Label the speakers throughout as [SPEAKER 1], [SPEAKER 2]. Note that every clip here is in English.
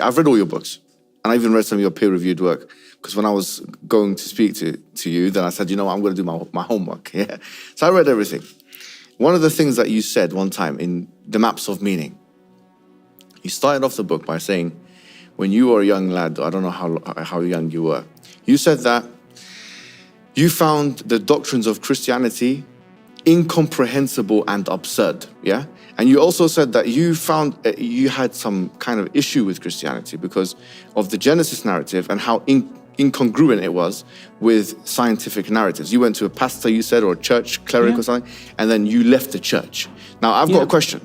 [SPEAKER 1] I've read all your books, and I even read some of your peer-reviewed work, because when I was going to speak to you, then I said, you know what, I'm going to do my homework. Yeah. So I read everything. One of the things that you said one time in The Maps of Meaning, you started off the book by saying, when you were a young lad, I don't know how young you were, you said that you found the doctrines of Christianity incomprehensible and absurd, yeah? And you also said that you found you had some kind of issue with Christianity because of the Genesis narrative and how incongruent it was with scientific narratives. You went to a pastor, you said, or a church cleric or something, and then you left the church. Now, I've got a question.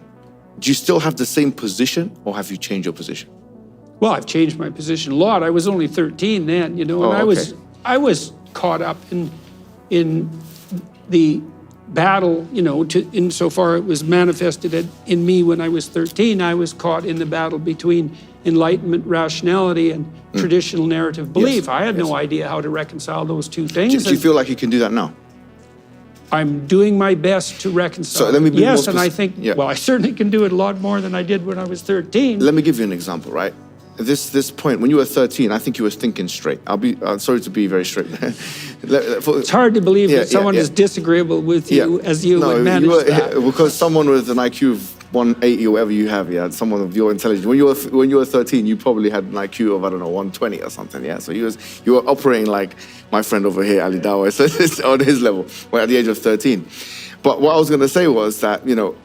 [SPEAKER 1] Do you still have the same position, or have you changed your position?
[SPEAKER 2] Well, I've changed my position a lot. I was only 13 then, you know, and I was caught up in the battle, you know, insofar it was manifested in me when I was 13. I was caught in the battle between Enlightenment rationality and traditional narrative belief. I had no idea how to reconcile those two things.
[SPEAKER 1] Do you feel like you can do that now?
[SPEAKER 2] I'm doing my best to reconcile.
[SPEAKER 1] So let me be
[SPEAKER 2] yes, and I think, well, I certainly can do it a lot more than I did when I was 13.
[SPEAKER 1] Let me give you an example, right? This point, when you were 13, I think you were thinking straight. I'm sorry to be very straight.
[SPEAKER 2] It's hard to believe that someone is disagreeable with you as you would manage that.
[SPEAKER 1] Because someone with an IQ of 180 or whatever you have, someone of your intelligence. When you were 13, you probably had an IQ of, I don't know, 120 or something, yeah? So you were operating like my friend over here, Ali Dawa, so it's on his level, at the age of 13. But what I was going to say was that, you know,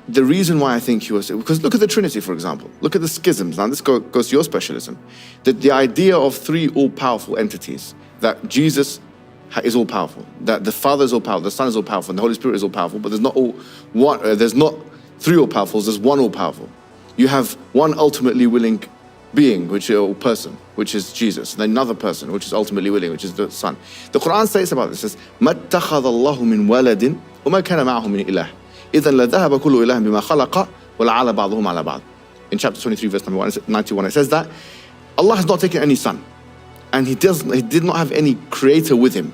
[SPEAKER 1] the reason why I think he was, because look at the Trinity, for example. Look at the schisms. Now, this goes to your specialism. The idea of three all-powerful entities, that Jesus is all-powerful, that the Father is all-powerful, the Son is all-powerful, and the Holy Spirit is all-powerful, but there's not three all-powerfuls, there's one all-powerful. You have one ultimately willing being, which is a person, which is Jesus, and then another person, which is ultimately willing, which is the Son. The Quran says about this, it says, مَا اتَّخَذَ اللَّهُ مِنْ وَلَدٍ وَمَا كَانَ مَعَهُ مِنْ إِلَهٍ إِذًا لَذَهَبَ كُلُّ إِلَهٍ بِمَا خَلَقَ وَلَعَلَ بَعْضُهُمْ عَلَى بَعْضٍ. In chapter 23, verse number 91, it says that Allah has not taken any son, and he did not have any creator with him.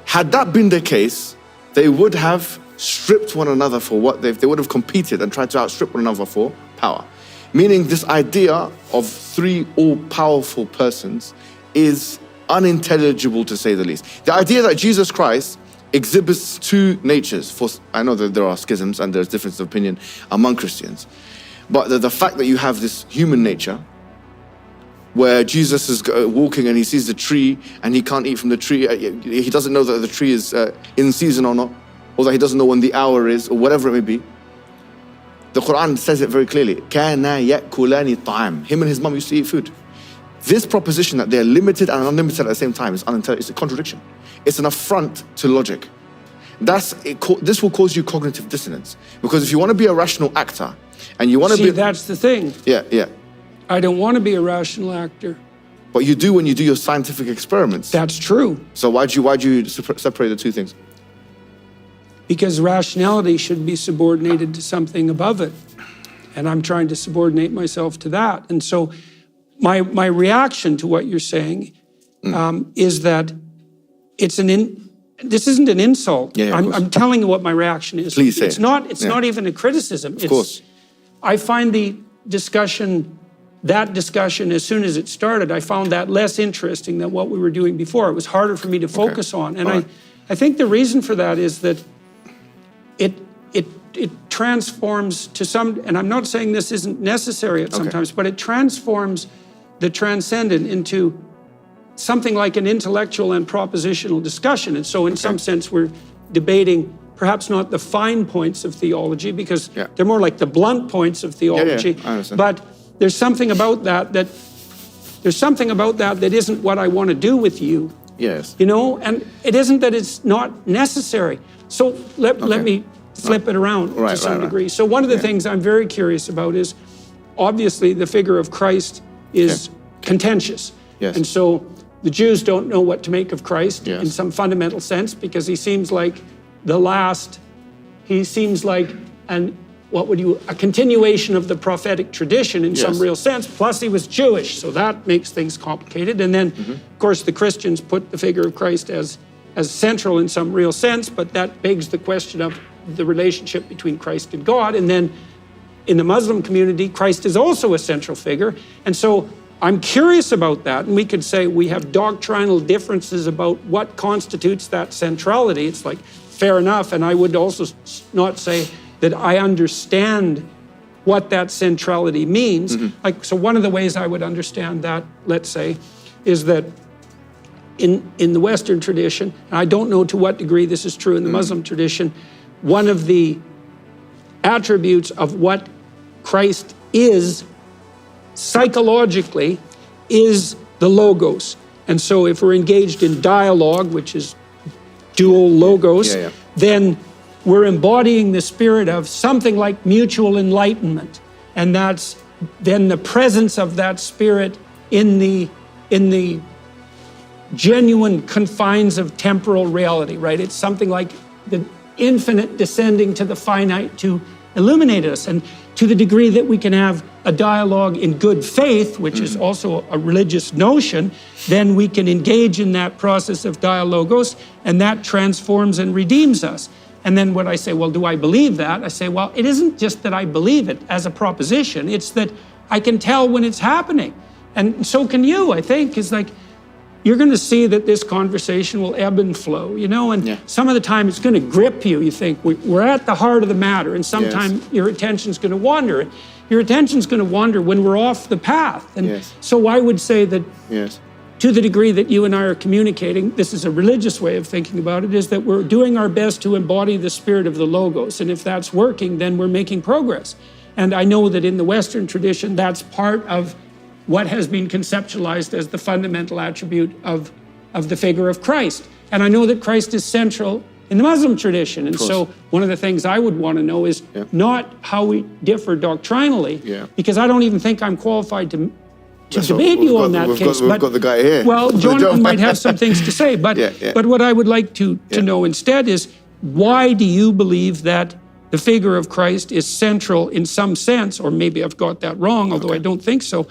[SPEAKER 1] Had that been the case, they would have stripped one another for what they would have competed and tried to outstrip one another for power. Meaning this idea of three all-powerful persons is unintelligible, to say the least. The idea that Jesus Christ exhibits two natures. I know that there are schisms and there's difference of opinion among Christians, but the fact that you have this human nature where Jesus is walking and he sees the tree and he can't eat from the tree, he doesn't know that the tree is in season or not, or that he doesn't know when the hour is, or whatever it may be. The Quran says it very clearly. كَانَا يَأْكُلَانِ الطَّعَامِ. Him and his mum used to eat food. This proposition that they're limited and unlimited at the same time is unintelligible. It's a contradiction. It's an affront to logic. This will cause you cognitive dissonance. Because if you want to be a rational actor, and you want to be...
[SPEAKER 2] See, that's the thing.
[SPEAKER 1] Yeah.
[SPEAKER 2] I don't want to be a rational actor.
[SPEAKER 1] But you do when you do your scientific experiments.
[SPEAKER 2] That's true.
[SPEAKER 1] So why'd you separate the two things?
[SPEAKER 2] Because rationality should be subordinated to something above it. And I'm trying to subordinate myself to that. And so my reaction to what you're saying is that this isn't an insult. I'm telling you what my reaction is.
[SPEAKER 1] Please say
[SPEAKER 2] it's not even a criticism.
[SPEAKER 1] Of course.
[SPEAKER 2] I find that discussion, as soon as it started, I found that less interesting than what we were doing before. It was harder for me to focus on. And I think the reason for that is that it transforms to some, and I'm not saying this isn't necessary at sometimes, but it transforms the transcendent into something like an intellectual and propositional discussion. And so in some sense, we're debating perhaps not the fine points of theology, because they're more like the blunt points of theology.
[SPEAKER 1] I understand.
[SPEAKER 2] But there's something about that isn't what I want to do with you.
[SPEAKER 1] Yes.
[SPEAKER 2] You know, and it isn't that it's not necessary. So let me flip it around to some degree. So one of the things I'm very curious about is, obviously, the figure of Christ is contentious.
[SPEAKER 1] Yes.
[SPEAKER 2] And so the Jews don't know what to make of Christ in some fundamental sense, because he seems like a continuation of the prophetic tradition in some real sense, plus he was Jewish, so that makes things complicated. And then, of course, the Christians put the figure of Christ as central in some real sense, but that begs the question of the relationship between Christ and God. And then in the Muslim community, Christ is also a central figure. And so I'm curious about that. And we could say we have doctrinal differences about what constitutes that centrality. It's like, fair enough. And I would also not say that I understand what that centrality means. Like, so one of the ways I would understand that, let's say, is that in the Western tradition, and I don't know to what degree this is true in the Muslim tradition, one of the attributes of what Christ is psychologically is the logos. And so if we're engaged in dialogue, which is dual logos, then we're embodying the spirit of something like mutual enlightenment. And that's then the presence of that spirit in the genuine confines of temporal reality, right? It's something like the infinite descending to the finite to illuminate us. And to the degree that we can have a dialogue in good faith, which is also a religious notion, then we can engage in that process of dialogos, and that transforms and redeems us. And then when I say, well, do I believe that? I say, well, it isn't just that I believe it as a proposition, it's that I can tell when it's happening. And so can you, I think. It's like, you're going to see that this conversation will ebb and flow, you know, and some of the time it's going to grip you. You think, we're at the heart of the matter, and sometimes your attention's going to wander. Your attention's going to wander when we're off the path. And so I would say that to the degree that you and I are communicating, this is a religious way of thinking about it, is that we're doing our best to embody the spirit of the logos. And if that's working, then we're making progress. And I know that in the Western tradition, that's part of what has been conceptualized as the fundamental attribute of the figure of Christ. And I know that Christ is central in the Muslim tradition. And so one of the things I would want to know is not how we differ doctrinally, because I don't even think I'm qualified to debate you on that case.
[SPEAKER 1] We've got the guy here.
[SPEAKER 2] Well, Jonathan might have some things to say, but what I would like to know instead is, why do you believe that the figure of Christ is central in some sense, or maybe I've got that wrong, although I don't think so.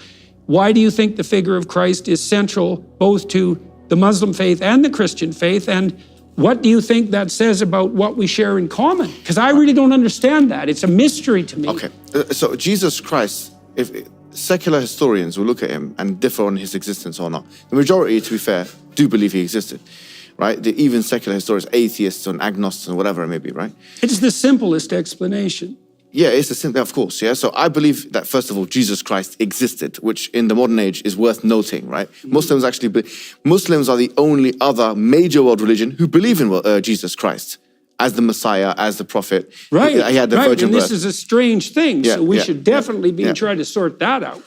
[SPEAKER 2] Why do you think the figure of Christ is central both to the Muslim faith and the Christian faith? And what do you think that says about what we share in common? Because I really don't understand that. It's a mystery to me.
[SPEAKER 1] Okay, so Jesus Christ, if secular historians will look at him and differ on his existence or not. The majority, to be fair, do believe he existed, right? Even secular historians, atheists and agnostics and whatever it may be, right?
[SPEAKER 2] It's the simplest explanation.
[SPEAKER 1] Yeah, it's a simple, of course, yeah. So I believe that, first of all, Jesus Christ existed, which in the modern age is worth noting, right? Muslims are the only other major world religion who believe in Jesus Christ as the Messiah, as the prophet.
[SPEAKER 2] Right,
[SPEAKER 1] he had the virgin
[SPEAKER 2] and
[SPEAKER 1] birth.
[SPEAKER 2] this is a strange thing, so we should definitely be trying to sort that out.